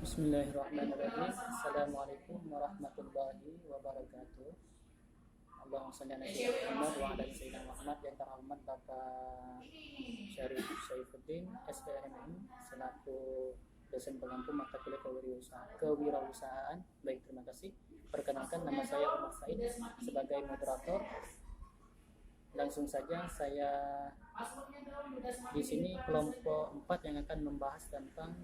Bismillahirrahmanirrahim. Assalamualaikum warahmatullahi wabarakatuh. Allahumma shalli ala sayyidina Muhammad wa ala sayyidina Muhammad. Yang terhormat Bapak Syarif Saifuddin SPMM selaku dosen pengampu mata kuliah kewirausahaan. Baik, terima kasih. Perkenalkan, nama saya Umar Said sebagai moderator. Langsung saja, saya di sini kelompok 4 yang akan membahas tentang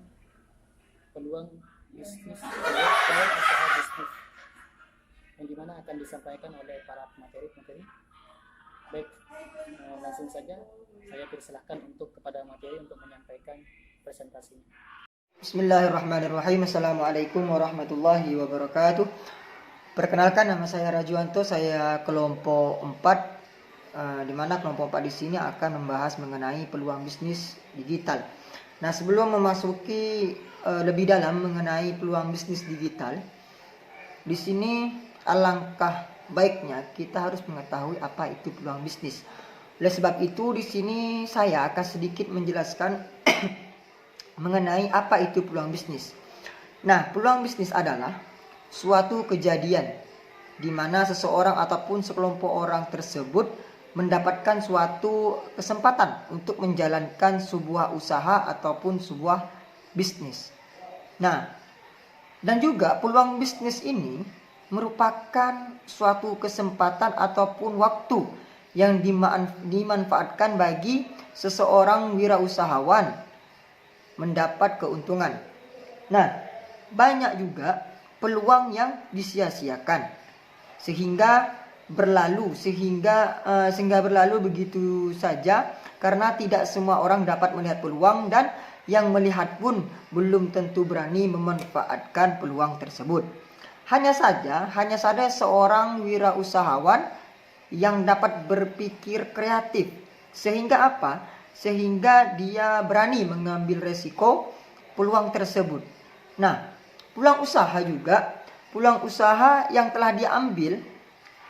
peluang bisnis, peluang usaha bisnis, yang dimana akan disampaikan oleh para pemateri. Baik, langsung saja saya persilahkan untuk kepada materi untuk menyampaikan presentasinya. Bismillahirrahmanirrahim. Assalamualaikum warahmatullahi wabarakatuh. Perkenalkan, nama saya Rajuanto, saya kelompok 4, di mana kelompok 4 di sini akan membahas mengenai peluang bisnis digital. Nah, sebelum memasuki lebih dalam mengenai peluang bisnis digital, di sini alangkah baiknya kita harus mengetahui apa itu peluang bisnis. Oleh sebab itu, di sini saya akan sedikit menjelaskan mengenai apa itu peluang bisnis. Nah, peluang bisnis adalah suatu kejadian di mana seseorang ataupun sekelompok orang tersebut mendapatkan suatu kesempatan untuk menjalankan sebuah usaha ataupun sebuah bisnis. Nah, dan juga peluang bisnis ini merupakan suatu kesempatan ataupun waktu yang dimanfaatkan bagi seseorang wirausahawan mendapat keuntungan. Nah, banyak juga peluang yang disia-siakan sehingga berlalu begitu saja, karena tidak semua orang dapat melihat peluang, dan yang melihat pun belum tentu berani memanfaatkan peluang tersebut. Hanya saja seorang wirausahawan yang dapat berpikir kreatif, sehingga apa? Sehingga dia berani mengambil resiko peluang tersebut. Nah, peluang usaha yang telah diambil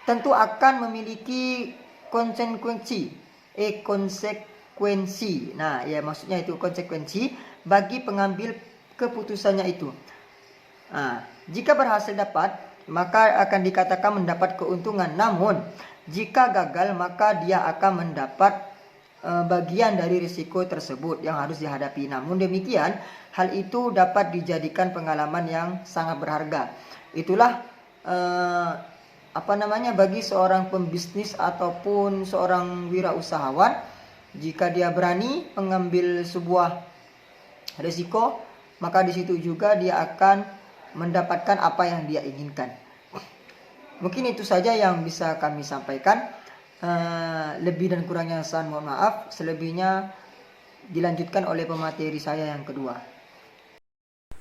tentu akan memiliki konsekuensi. Nah, ya, maksudnya itu konsekuensi bagi pengambil keputusannya itu. Nah, jika berhasil dapat, maka akan dikatakan mendapat keuntungan. Namun, jika gagal, maka dia akan mendapat bagian dari risiko tersebut yang harus dihadapi. Namun demikian, hal itu dapat dijadikan pengalaman yang sangat berharga. Itulah bagi seorang pembisnis ataupun seorang wirausahawan, jika dia berani mengambil sebuah risiko, maka di situ juga dia akan mendapatkan apa yang dia inginkan. Mungkin itu saja yang bisa kami sampaikan. Lebih dan kurangnya saya mohon maaf. Selebihnya dilanjutkan oleh pemateri saya yang kedua.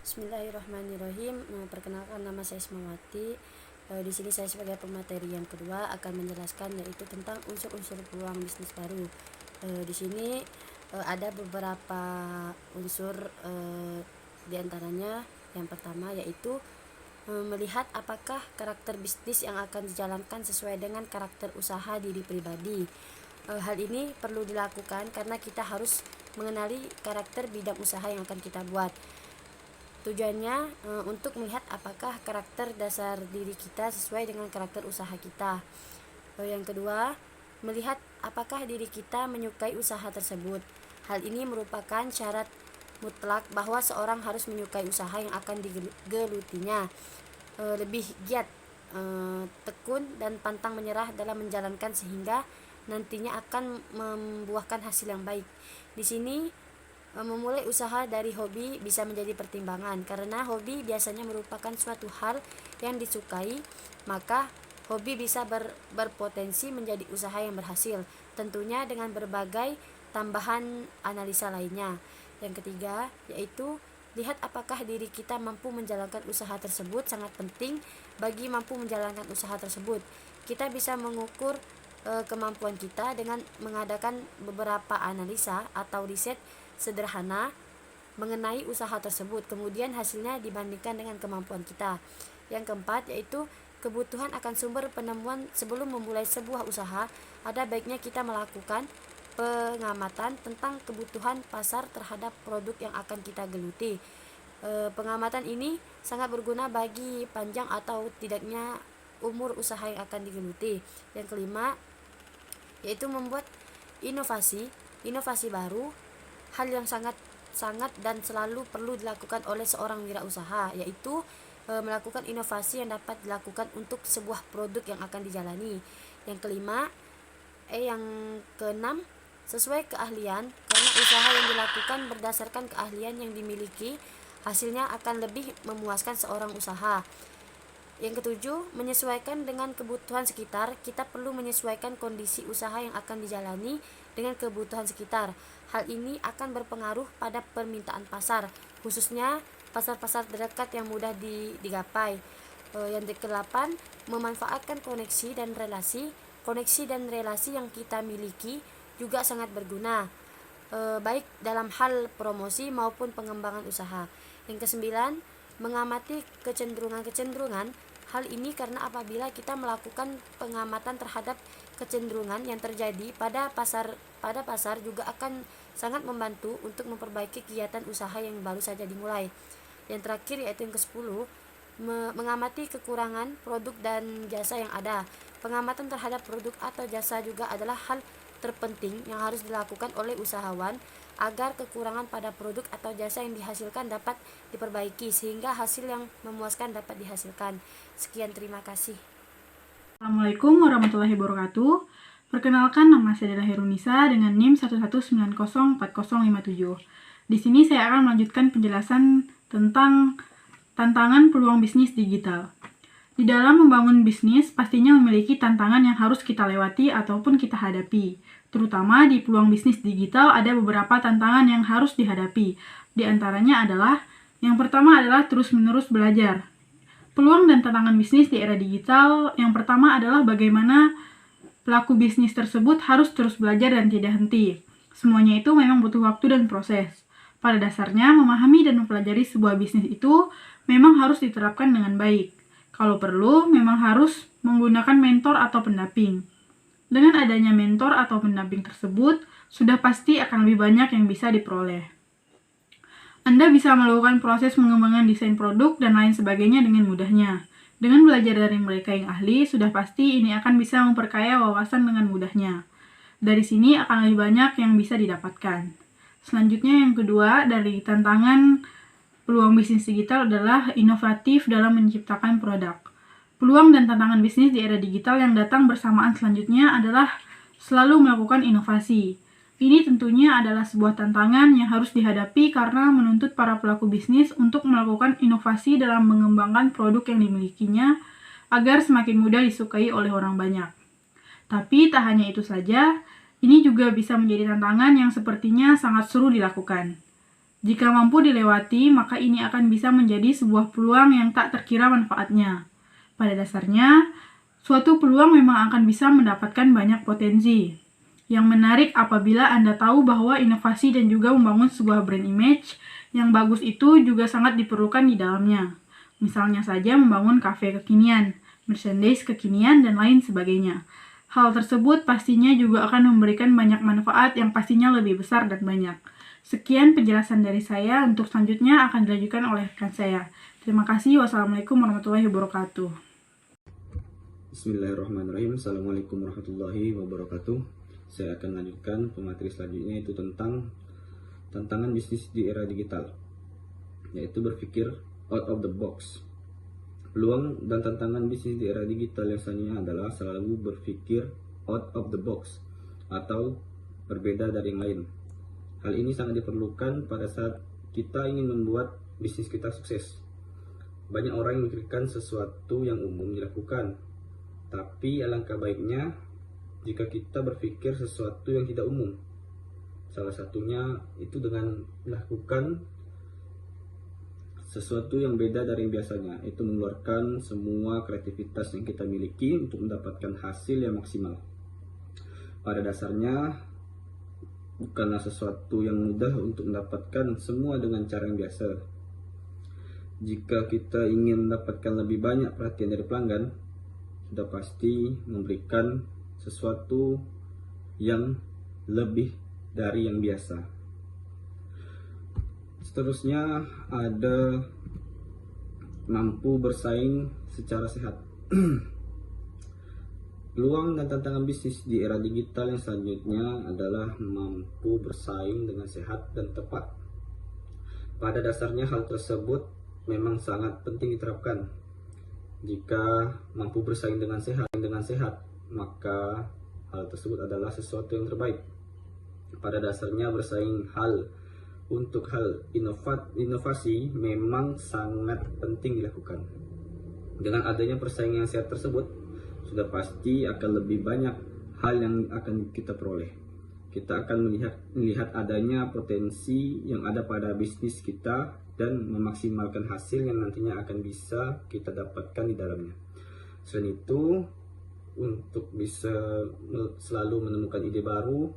Bismillahirrahmanirrahim. Perkenalkan, nama saya Ismawati. Di sini saya sebagai pemateri yang kedua akan menjelaskan yaitu tentang unsur-unsur peluang bisnis baru. Di sini ada beberapa unsur, diantaranya yang pertama yaitu melihat apakah karakter bisnis yang akan dijalankan sesuai dengan karakter usaha diri pribadi. Hal ini perlu dilakukan karena kita harus mengenali karakter bidang usaha yang akan kita buat. Tujuannya untuk melihat apakah karakter dasar diri kita sesuai dengan karakter usaha kita. Yang kedua, melihat apakah diri kita menyukai usaha tersebut. Hal ini merupakan syarat mutlak bahwa seorang harus menyukai usaha yang akan digelutinya, lebih giat, tekun, dan pantang menyerah dalam menjalankan sehingga nantinya akan membuahkan hasil yang baik. Di sini memulai usaha dari hobi bisa menjadi pertimbangan, karena hobi biasanya merupakan suatu hal yang disukai, maka hobi bisa berpotensi menjadi usaha yang berhasil, tentunya dengan berbagai tambahan analisa lainnya. Yang ketiga yaitu lihat apakah diri kita mampu menjalankan usaha tersebut. Sangat penting bagi mampu menjalankan usaha tersebut. Kita bisa mengukur kemampuan kita dengan mengadakan beberapa analisa atau riset sederhana mengenai usaha tersebut, kemudian hasilnya dibandingkan dengan kemampuan kita. Yang keempat yaitu kebutuhan akan sumber penemuan. Sebelum memulai sebuah usaha, ada baiknya kita melakukan pengamatan tentang kebutuhan pasar terhadap produk yang akan kita geluti. Pengamatan ini sangat berguna bagi panjang atau tidaknya umur usaha yang akan digeluti. Yang kelima, yaitu membuat inovasi baru, hal yang sangat dan selalu perlu dilakukan oleh seorang wirausaha, yaitu melakukan inovasi yang dapat dilakukan untuk sebuah produk yang akan dijalani. Yang keenam, sesuai keahlian, karena usaha yang dilakukan berdasarkan keahlian yang dimiliki, hasilnya akan lebih memuaskan seorang usaha. Yang ketujuh, menyesuaikan dengan kebutuhan sekitar. Kita perlu menyesuaikan kondisi usaha yang akan dijalani dengan kebutuhan sekitar. Hal ini akan berpengaruh pada permintaan pasar, khususnya pasar-pasar terdekat yang mudah digapai. Yang kedelapan, memanfaatkan koneksi dan relasi. Koneksi dan relasi yang kita miliki juga sangat berguna, baik dalam hal promosi maupun pengembangan usaha. Yang kesembilan, mengamati kecenderungan. Hal ini karena apabila kita melakukan pengamatan terhadap kecenderungan yang terjadi pada pasar juga akan sangat membantu untuk memperbaiki kegiatan usaha yang baru saja dimulai. Yang terakhir yaitu yang ke-10, mengamati kekurangan produk dan jasa yang ada. Pengamatan terhadap produk atau jasa juga adalah hal terpenting yang harus dilakukan oleh usahawan agar kekurangan pada produk atau jasa yang dihasilkan dapat diperbaiki sehingga hasil yang memuaskan dapat dihasilkan. Sekian, terima kasih. Assalamualaikum warahmatullahi wabarakatuh. Perkenalkan, nama saya adalah Herunisa dengan NIM 119040057. Di sini saya akan melanjutkan penjelasan tentang tantangan peluang bisnis digital. Di dalam membangun bisnis, pastinya memiliki tantangan yang harus kita lewati ataupun kita hadapi. Terutama di peluang bisnis digital ada beberapa tantangan yang harus dihadapi. Di antaranya adalah, yang pertama adalah terus-menerus belajar. Peluang dan tantangan bisnis di era digital, yang pertama adalah bagaimana pelaku bisnis tersebut harus terus belajar dan tidak henti. Semuanya itu memang butuh waktu dan proses. Pada dasarnya, memahami dan mempelajari sebuah bisnis itu memang harus diterapkan dengan baik. Kalau perlu, memang harus menggunakan mentor atau pendamping. Dengan adanya mentor atau pendamping tersebut, sudah pasti akan lebih banyak yang bisa diperoleh. Anda bisa melakukan proses pengembangan desain produk dan lain sebagainya dengan mudahnya. Dengan belajar dari mereka yang ahli, sudah pasti ini akan bisa memperkaya wawasan dengan mudahnya. Dari sini akan lebih banyak yang bisa didapatkan. Selanjutnya yang kedua dari tantangan peluang bisnis digital adalah inovatif dalam menciptakan produk. Peluang dan tantangan bisnis di era digital yang datang bersamaan selanjutnya adalah selalu melakukan inovasi. Ini tentunya adalah sebuah tantangan yang harus dihadapi karena menuntut para pelaku bisnis untuk melakukan inovasi dalam mengembangkan produk yang dimilikinya agar semakin mudah disukai oleh orang banyak. Tapi tak hanya itu saja, ini juga bisa menjadi tantangan yang sepertinya sangat seru dilakukan. Jika mampu dilewati, maka ini akan bisa menjadi sebuah peluang yang tak terkira manfaatnya. Pada dasarnya, suatu peluang memang akan bisa mendapatkan banyak potensi. Yang menarik apabila Anda tahu bahwa inovasi dan juga membangun sebuah brand image yang bagus itu juga sangat diperlukan di dalamnya. Misalnya saja membangun kafe kekinian, merchandise kekinian, dan lain sebagainya. Hal tersebut pastinya juga akan memberikan banyak manfaat yang pastinya lebih besar dan banyak. Sekian penjelasan dari saya, untuk selanjutnya akan dilanjutkan oleh rekan saya. Terima kasih. Wassalamualaikum warahmatullahi wabarakatuh. Bismillahirrahmanirrahim. Assalamualaikum warahmatullahi wabarakatuh. Saya akan lanjutkan pemateri selanjutnya, yaitu tentang tantangan bisnis di era digital, yaitu berpikir out of the box. Peluang dan tantangan bisnis di era digital yang selanjutnya adalah selalu berpikir out of the box atau berbeda dari yang lain. Hal ini sangat diperlukan pada saat kita ingin membuat bisnis kita sukses. Banyak orang yang memikirkan sesuatu yang umum dilakukan, tapi alangkah baiknya jika kita berpikir sesuatu yang tidak umum. Salah satunya itu dengan melakukan sesuatu yang beda dari yang biasanya, itu mengeluarkan semua kreativitas yang kita miliki untuk mendapatkan hasil yang maksimal. Pada dasarnya, bukanlah sesuatu yang mudah untuk mendapatkan semua dengan cara yang biasa. Jika kita ingin mendapatkan lebih banyak perhatian dari pelanggan, sudah pasti memberikan sesuatu yang lebih dari yang biasa. Seterusnya ada mampu bersaing secara sehat. Peluang dan tantangan bisnis di era digital yang selanjutnya adalah mampu bersaing dengan sehat dan tepat. Pada dasarnya hal tersebut memang sangat penting diterapkan. Jika mampu bersaing dengan sehat, maka hal tersebut adalah sesuatu yang terbaik. Pada dasarnya bersaing untuk hal inovasi memang sangat penting dilakukan. Dengan adanya persaingan yang sehat tersebut, sudah pasti akan lebih banyak hal yang akan kita peroleh. Kita akan melihat adanya potensi yang ada pada bisnis kita dan memaksimalkan hasil yang nantinya akan bisa kita dapatkan di dalamnya. Selain itu, untuk bisa selalu menemukan ide baru,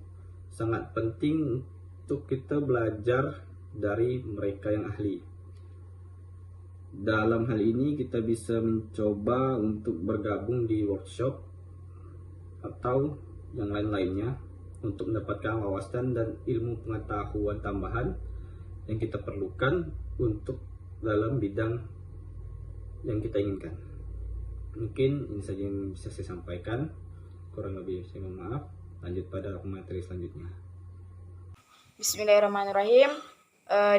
sangat penting untuk kita belajar dari mereka yang ahli. Dalam hal ini kita bisa mencoba untuk bergabung di workshop atau yang lain-lainnya untuk mendapatkan wawasan dan ilmu pengetahuan tambahan yang kita perlukan untuk dalam bidang yang kita inginkan. Mungkin ini saja yang bisa saya sampaikan. Kurang lebih saya mohon maaf. Lanjut pada materi selanjutnya. Bismillahirrahmanirrahim.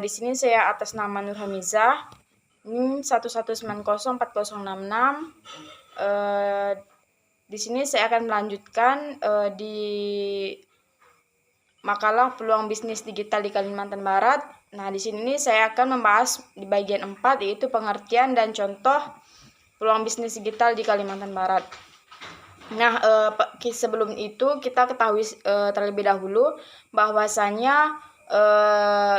Di sini saya atas nama Nur Hamizah, NIM 119040066. Di sini saya akan melanjutkan di makalah peluang bisnis digital di Kalimantan Barat. Nah, di sini saya akan membahas di bagian 4, yaitu pengertian dan contoh peluang bisnis digital di Kalimantan Barat. Nah, sebelum itu kita ketahui terlebih dahulu bahwasanya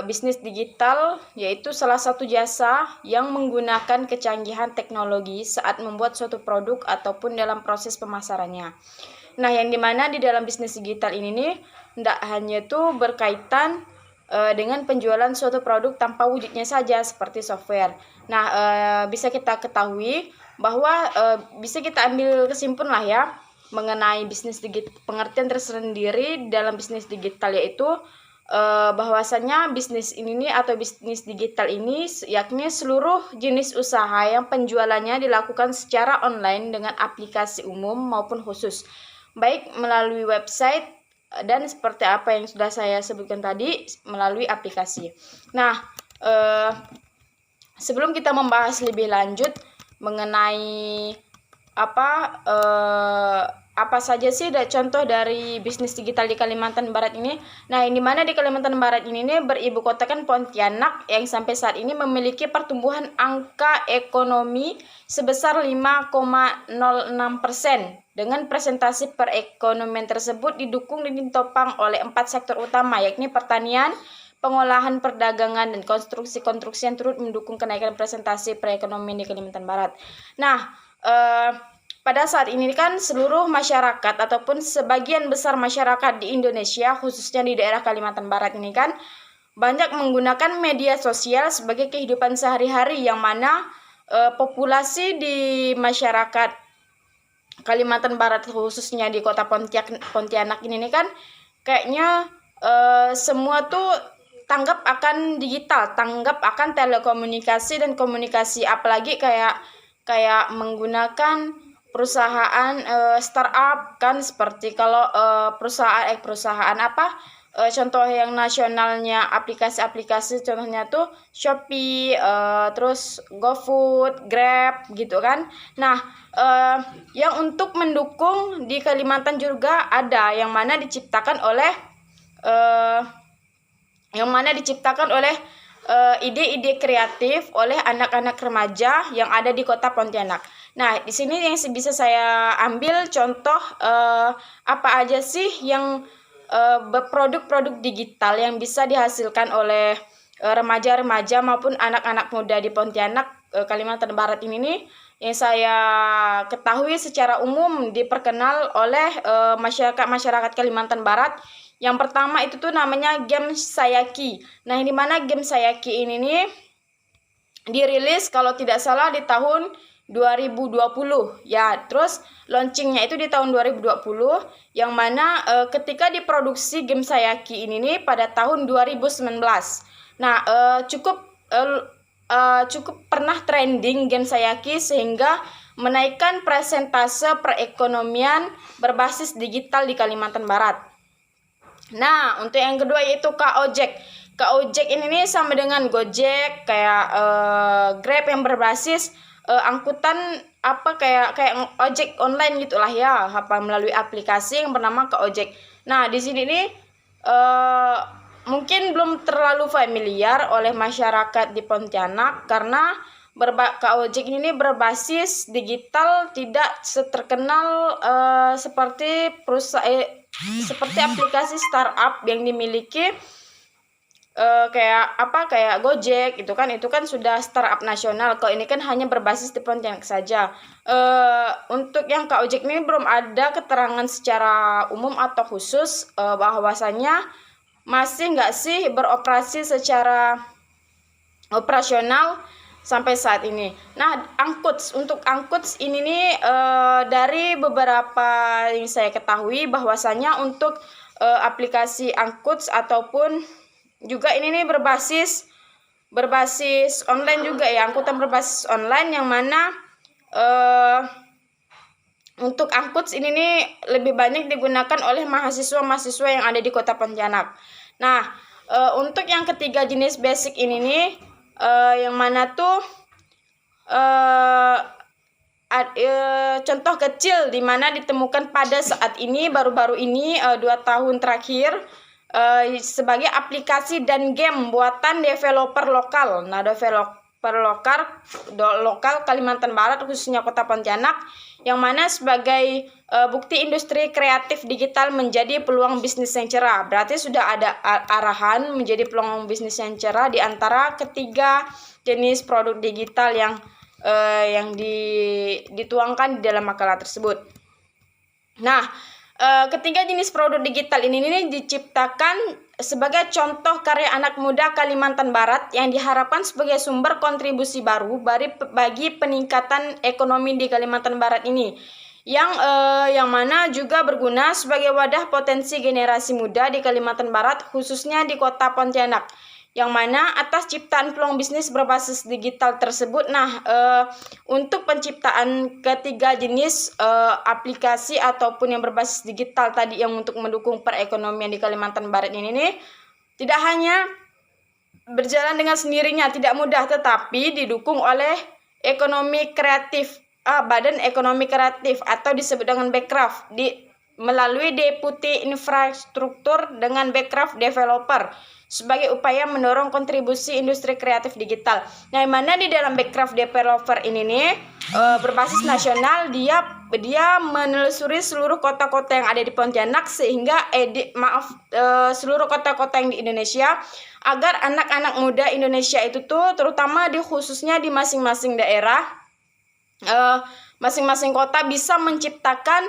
bisnis digital yaitu salah satu jasa yang menggunakan kecanggihan teknologi saat membuat suatu produk ataupun dalam proses pemasarannya. Nah, yang dimana di dalam bisnis digital ini nih tidak hanya itu berkaitan dengan penjualan suatu produk tanpa wujudnya saja seperti software. Nah, bisa kita ketahui bahwa bisa kita ambil kesimpulan lah ya mengenai bisnis digital, pengertian tersendiri dalam bisnis digital yaitu bahwasanya bisnis ini atau bisnis digital ini yakni seluruh jenis usaha yang penjualannya dilakukan secara online dengan aplikasi umum maupun khusus, baik melalui website dan seperti apa yang sudah saya sebutkan tadi melalui aplikasi. Nah, sebelum kita membahas lebih lanjut mengenai apa saja sih contoh dari bisnis digital di Kalimantan Barat ini. Nah, yang dimana di Kalimantan Barat ini beribu kotakan Pontianak yang sampai saat ini memiliki pertumbuhan angka ekonomi sebesar 5,06%. Dengan presentasi perekonomian tersebut didukung dan ditopang oleh 4 sektor utama, yakni pertanian, pengolahan, perdagangan, dan konstruksi-konstruksi yang turut mendukung kenaikan presentasi perekonomian di Kalimantan Barat. Nah, pada saat ini kan seluruh masyarakat ataupun sebagian besar masyarakat di Indonesia, khususnya di daerah Kalimantan Barat ini kan banyak menggunakan media sosial sebagai kehidupan sehari-hari, yang mana populasi di masyarakat Kalimantan Barat khususnya di kota Pontianak ini kan kayaknya semua tuh tanggap akan digital, tanggap akan telekomunikasi dan komunikasi, apalagi kayak menggunakan perusahaan startup kan, seperti kalau perusahaan contoh yang nasionalnya aplikasi-aplikasi contohnya tuh Shopee, terus GoFood, Grab gitu kan. Nah, yang untuk mendukung di Kalimantan juga ada yang mana diciptakan oleh ide-ide kreatif oleh anak-anak remaja yang ada di kota Pontianak. Nah, di sini yang bisa saya ambil contoh apa aja sih yang produk-produk digital yang bisa dihasilkan oleh remaja-remaja maupun anak-anak muda di Pontianak, Kalimantan Barat ini nih, yang saya ketahui secara umum diperkenal oleh masyarakat Kalimantan Barat. Yang pertama itu tuh namanya game Sayaki. Nah, yang dimana game Sayaki ini nih dirilis kalau tidak salah di tahun 2020 ya, terus launchingnya itu di tahun 2020, yang mana ketika diproduksi game Sayaki ini nih pada tahun 2019. Nah, cukup pernah trending Gen Sayaki sehingga menaikkan persentase perekonomian berbasis digital di Kalimantan Barat. Nah, untuk yang kedua yaitu Kojek. Kojek ini sama dengan Gojek, kayak Grab yang berbasis angkutan kayak ojek online gitulah ya, melalui aplikasi yang bernama Kojek. Nah, di sini nih mungkin belum terlalu familiar oleh masyarakat di Pontianak karena Kojek ini berbasis digital, tidak seterkenal seperti seperti aplikasi startup yang dimiliki kayak Gojek itu kan sudah startup nasional. Kalau ini kan hanya berbasis di Pontianak saja. Untuk yang Kojek ini belum ada keterangan secara umum atau khusus bahwasanya masih nggak sih beroperasi secara operasional sampai saat ini. Nah, untuk angkuts ini nih dari beberapa yang saya ketahui bahwasanya untuk aplikasi angkuts ataupun juga ini nih berbasis online juga ya, angkutan berbasis online yang mana untuk angkuts ini nih lebih banyak digunakan oleh mahasiswa yang ada di Kota Pontianak. Nah, untuk yang ketiga jenis basic ini nih yang mana tuh contoh kecil di mana ditemukan pada saat ini baru-baru ini 2 tahun terakhir sebagai aplikasi dan game buatan developer lokal. Nah, developer lokal Kalimantan Barat khususnya Kota Pontianak yang mana sebagai bukti industri kreatif digital menjadi peluang bisnis yang cerah. Berarti sudah ada arahan menjadi peluang bisnis yang cerah di antara ketiga jenis produk digital yang dituangkan di dalam makalah tersebut. Nah, ketiga jenis produk digital ini diciptakan sebagai contoh karya anak muda Kalimantan Barat yang diharapkan sebagai sumber kontribusi baru bagi peningkatan ekonomi di Kalimantan Barat ini, yang mana juga berguna sebagai wadah potensi generasi muda di Kalimantan Barat khususnya di Kota Pontianak, yang mana atas ciptaan peluang bisnis berbasis digital tersebut. Nah, untuk penciptaan ketiga jenis aplikasi ataupun yang berbasis digital tadi yang untuk mendukung perekonomian di Kalimantan Barat ini nih, tidak hanya berjalan dengan sendirinya, tidak mudah, tetapi didukung oleh ekonomi kreatif, Badan Ekonomi Kreatif atau disebut dengan Bekraf, melalui Deputi Infrastruktur dengan Bekraf Developer sebagai upaya mendorong kontribusi industri kreatif digital. Nah, yang mana di dalam Bekraf Developer ini nih berbasis nasional, dia menelusuri seluruh kota-kota yang ada di Pontianak sehingga seluruh kota-kota yang di Indonesia agar anak-anak muda Indonesia itu tuh terutama khususnya di masing-masing daerah, masing-masing kota bisa menciptakan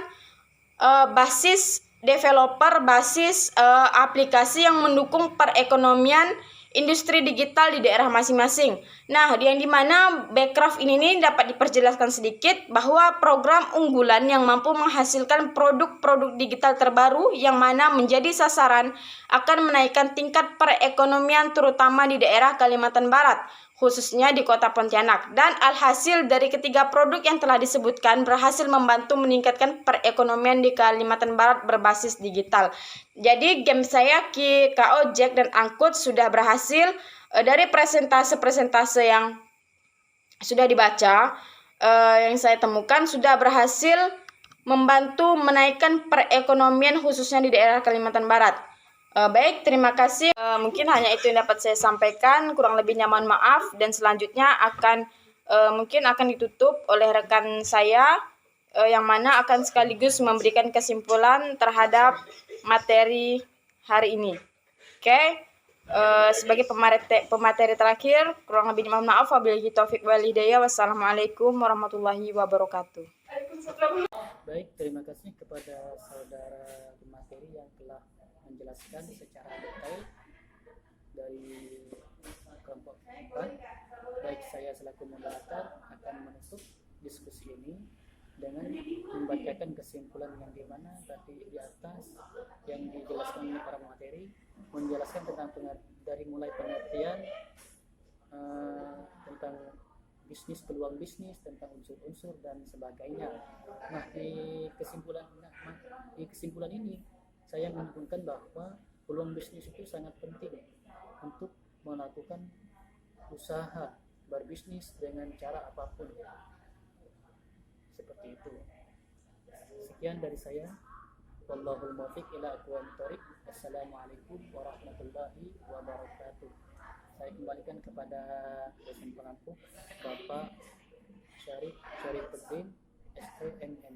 basis developer, basis aplikasi yang mendukung perekonomian industri digital di daerah masing-masing. Nah, yang dimana Bekraf ini dapat diperjelaskan sedikit bahwa program unggulan yang mampu menghasilkan produk-produk digital terbaru yang mana menjadi sasaran akan menaikkan tingkat perekonomian terutama di daerah Kalimantan Barat, khususnya di Kota Pontianak. Dan alhasil dari ketiga produk yang telah disebutkan berhasil membantu meningkatkan perekonomian di Kalimantan Barat berbasis digital. Jadi game Sayaki, Kojek, dan Angkut sudah berhasil dari presentase yang sudah dibaca, yang saya temukan sudah berhasil membantu menaikkan perekonomian khususnya di daerah Kalimantan Barat. Baik, terima kasih. Mungkin hanya itu yang dapat saya sampaikan. Kurang lebihnya mohon maaf. Dan selanjutnya mungkin akan ditutup oleh rekan saya yang mana akan sekaligus memberikan kesimpulan terhadap materi hari ini. Oke. Sebagai pemateri terakhir, kurang lebihnya mohon maaf. Wabillahi taufiq wal hidayah. Wassalamualaikum warahmatullahi wabarakatuh. Baik, terima kasih kepada saudara pemateri yang telah menjelaskan secara detail dari kelompok 4. Baik, saya selaku moderator akan menutup diskusi ini dengan membacakan kesimpulan yang dimana tadi di atas yang dijelaskan oleh para materi menjelaskan tentang dari mulai pengertian tentang bisnis, peluang bisnis, tentang unsur-unsur dan sebagainya. Nah, di kesimpulan ini saya menyimpulkan bahwa peluang bisnis itu sangat penting untuk melakukan usaha berbisnis dengan cara apapun. Seperti itu. Sekian dari saya. Wallahul muwaffiq ila aqwamit thoriq. Assalamualaikum warahmatullahi wabarakatuh. Saya kembalikan kepada dosen pengampu Bapak Syarifuddin, STMM.